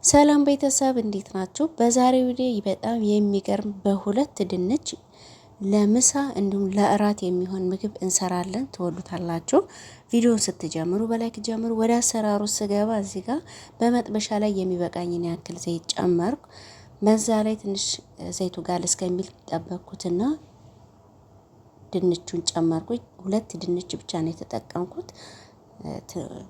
ሰላም ቤተሰብ እንዴት ናችሁ? በዛሬው ቪዲዮ በጣም የሚገርም በሁለት ድንች ለምሳ እንዲሁም ለእራት የሚሆን ምግብ እንሰራለን። ትወዱታላችሁ። ቪዲዮውን ስትጀምሩ በላይክ ጀምሩ። ወደ አሰራሩ ስገባ እዚህ ጋር በመጥበሻ ላይ የሚበቃኝን ያክል ዘይት ጨመርኩ። በዛ ላይ ትንሽ ዘይቱ ጋር እስከሚል ጠበቅኩትና ድንቹን ጨመርኩኝ። ሁለት ድንች ብቻ ነው የተጠቀምኩት።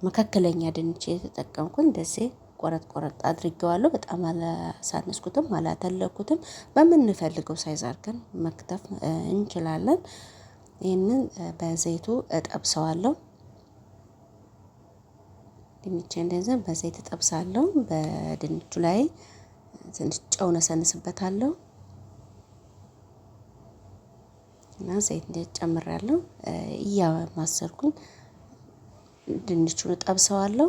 መካከለኛ ድንች የተጠቀምኩት እንደዚህ ቆረጥ አድርጌዋለሁ። በጣም አላሳነስኩትም አላተለኩትም። በምንፈልገው ሳይዝ አድርገን መክተፍ እንችላለን። ይህንን በዘይቱ እጠብሰዋለሁ። ድንች እንደዚህ በዘይት እጠብሳለሁ። በድንቹ ላይ ትንሽ ጨው ነሰንስበታለሁ እና ዘይት እንደጨምራለሁ። እያማሰርኩኝ ድንቹን እጠብሰዋለሁ።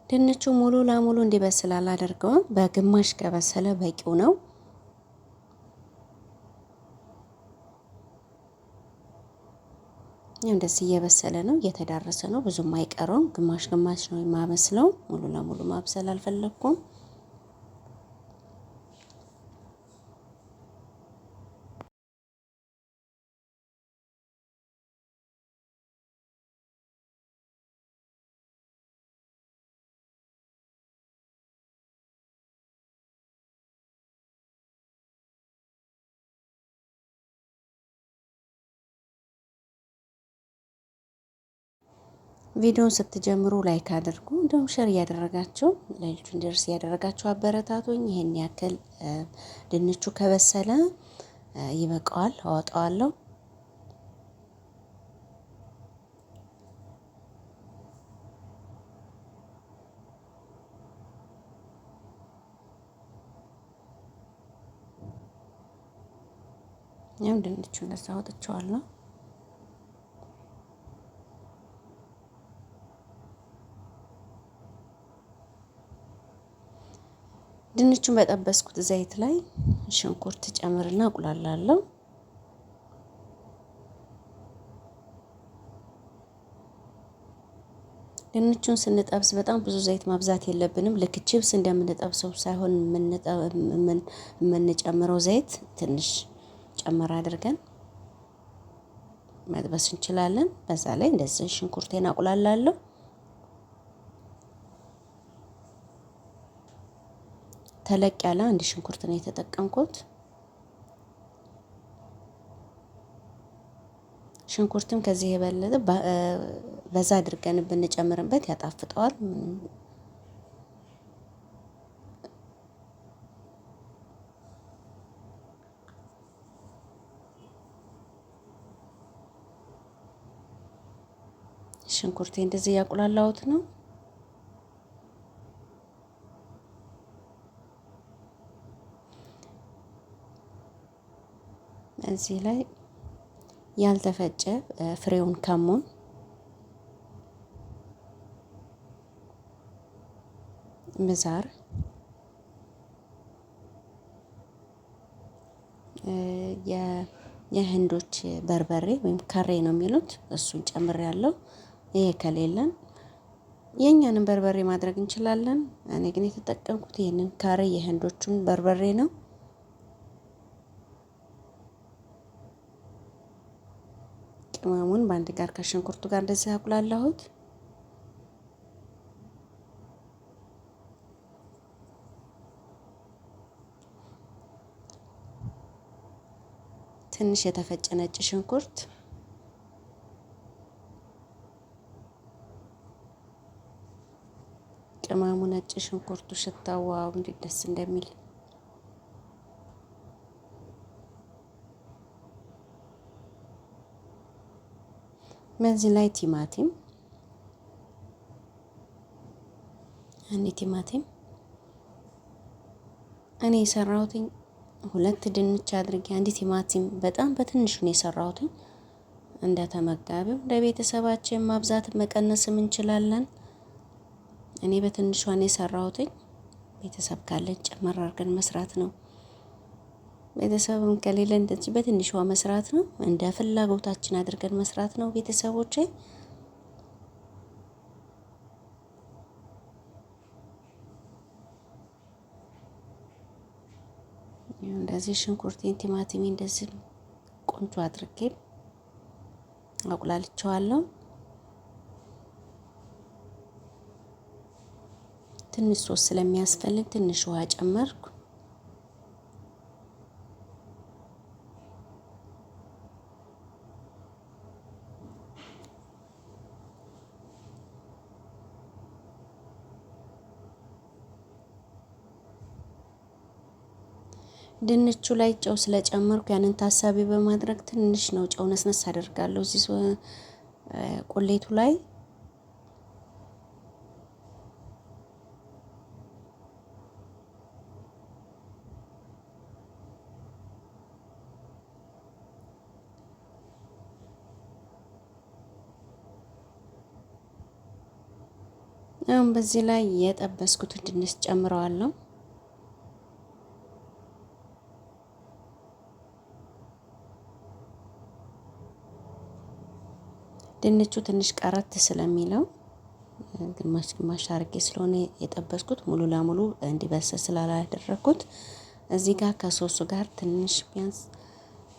ድንቹ ሙሉ ለሙሉ እንዲበስል አላደርገውም። በግማሽ ከበሰለ በቂው ነው። እንደዚህ እየበሰለ ነው፣ እየተዳረሰ ነው። ብዙም አይቀረውም። ግማሽ ግማሽ ነው የማመስለው። ሙሉ ለሙሉ ማብሰል አልፈለኩም። ቪዲዮውን ስትጀምሩ ላይክ አድርጉ፣ እንዲሁም ሼር እያደረጋችሁ ለልጁ እንዲደርስ እያደረጋችሁ አበረታቱኝ። ይሄን ያክል ድንቹ ከበሰለ ይበቃዋል፣ አወጣዋለሁ። ያው ድንቹን እንደዛ አወጥቼዋለሁ። ድንቹን በጠበስኩት ዘይት ላይ ሽንኩርት ጨምርና አቁላላለሁ። ድንቹን ስንጠብስ በጣም ብዙ ዘይት ማብዛት የለብንም። ልክ ቺፕስ እንደምንጠብሰው ሳይሆን የምንጨምረው ዘይት ትንሽ ጨመር አድርገን መጥበስ እንችላለን። በዛ ላይ እንደዚህ ሽንኩርቴን አቁላላለሁ። ተለቅ ያለ አንድ ሽንኩርት ነው የተጠቀምኩት። ሽንኩርትም ከዚህ የበለጠ በዛ አድርገን ብንጨምርበት ያጣፍጠዋል። ሽንኩርቴ እንደዚህ ያቁላላሁት ነው። እዚህ ላይ ያልተፈጨ ፍሬውን ከሙን ምዛር የህንዶች በርበሬ ወይም ከሬ ነው የሚሉት፣ እሱን ጨምሬያለሁ። ይሄ ከሌለን የኛንም በርበሬ ማድረግ እንችላለን። እኔ ግን የተጠቀምኩት ይሄንን ከሬ የህንዶቹን በርበሬ ነው። ቅመሙን በአንድ ጋር ከሽንኩርቱ ጋር እንደዚህ አቁላላሁት። ትንሽ የተፈጨ ነጭ ሽንኩርት፣ ቅመሙ ነጭ ሽንኩርቱ ሽታው ዋው እንዴት ደስ እንደሚል! በዚህ ላይ ቲማቲም ቲማቲም እኔ የሰራሁት ሁለት ድንች አድርጌ አንድ ቲማቲም በጣም በትንሹ ነው የሰራሁት። እንደ ተመጋቢው ለቤተሰባችን ማብዛት መቀነስም እንችላለን። እኔ በትንሿ ነው የሰራሁት። ቤተሰብ ካለን ጨመር አድርገን መስራት ነው። ቤተሰብም ከሌለ እንደዚህ በትንሿ መስራት ነው። እንደ ፍላጎታችን አድርገን መስራት ነው ቤተሰቦቼ። እንደዚህ ሽንኩርቴን፣ ቲማቲሜ እንደዚህ ቆንጆ አድርጌ አቁላልቸዋለሁ። ትንሽ ሶስ ስለሚያስፈልግ ትንሽ ውሃ ጨመርኩ። ድንቹ ላይ ጨው ስለጨመርኩ ያንን ታሳቢ በማድረግ ትንሽ ነው ጨው ነስነስ አደርጋለሁ እዚህ ቁሌቱ ላይ። አሁን በዚህ ላይ የጠበስኩትን ድንች ጨምረዋለሁ። ድንቹ ትንሽ ቀረት ስለሚለው ግማሽ ግማሽ አርጌ ስለሆነ የጠበስኩት ሙሉ ለሙሉ እንዲበስል ስላላደረኩት እዚህ ጋር ከሶሱ ጋር ትንሽ ቢያንስ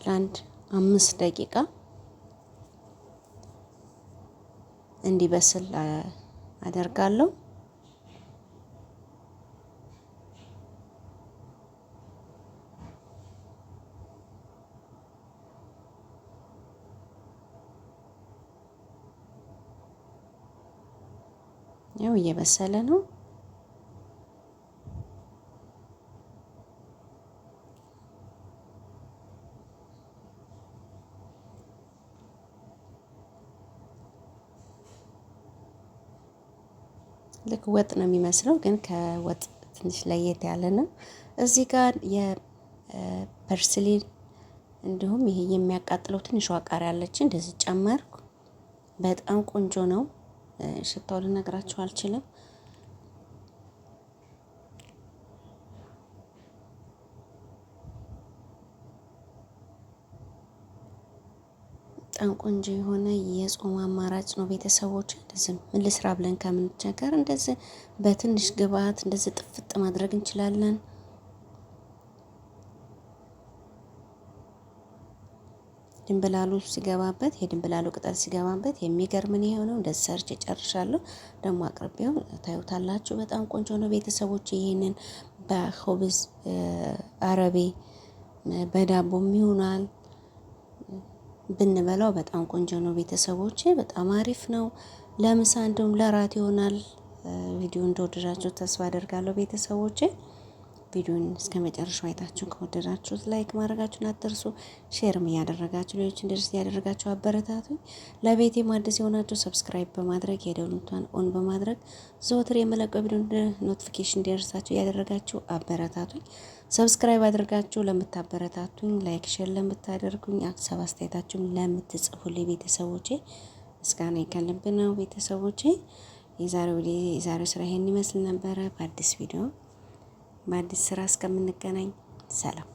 ለአንድ 5 ደቂቃ እንዲበስል አደርጋለሁ። ያው እየበሰለ ነው። ልክ ወጥ ነው የሚመስለው፣ ግን ከወጥ ትንሽ ለየት ያለ ነው። እዚህ ጋር የፐርስሊ እንዲሁም ይሄ የሚያቃጥለው ትንሿ ቃሪያ አለች፣ እንደዚህ ጨመርኩ። በጣም ቆንጆ ነው። ሽታው ልነግራችሁ አልችልም። በጣም ቆንጆ የሆነ የጾም አማራጭ ነው ቤተሰቦች። እንደዚህ ምን ልስራ ብለን ከምንቸገር እንደዚህ በትንሽ ግብአት እንደዚህ ጥፍጥ ማድረግ እንችላለን። ድንብላሉ ሲገባበት የድንብላሉ ቅጠል ሲገባበት የሚገርም ነው የሆነው። እንደዚህ ሰርቼ ጨርሻለሁ። ደግሞ አቅርቤው ታዩታላችሁ። በጣም ቆንጆ ነው ቤተሰቦች። ይሄንን በኹብዝ አረቤ በዳቦም ይሆናል ብንበላው በጣም ቆንጆ ነው ቤተሰቦቼ። በጣም አሪፍ ነው። ለምሳ እንደውም ለራት ይሆናል። ቪዲዮ እንደወደዳችሁ ተስፋ አደርጋለሁ ቤተሰቦቼ። ቪዲዮን እስከ መጨረሻው አይታችሁ ከወደዳችሁት ላይክ ማድረጋችሁን አትርሱ። ሼርም እያደረጋችሁ ሌሎች እንደርስ እያደረጋችሁ አበረታቱኝ። ለቤቴም አዲስ የሆናችሁ ሰብስክራይብ በማድረግ የደወሉን ኦን በማድረግ ዘወትር የመለቀው ቪዲዮ ኖቲፊኬሽን እንዲደርሳችሁ እያደረጋችሁ አበረታቱኝ። ሰብስክራይብ አድርጋችሁ ለምታበረታቱኝ፣ ላይክ ሼር ለምታደርጉኝ፣ ሀሳብ አስተያየታችሁን ለምትጽፉልኝ ቤተሰቦቼ ምስጋና ከልብ ነው ቤተሰቦቼ። የዛሬው ስራ ይሄን ይመስል ነበረ። በአዲስ ቪዲዮ በአዲስ ስራ እስከምንገናኝ ሰላም።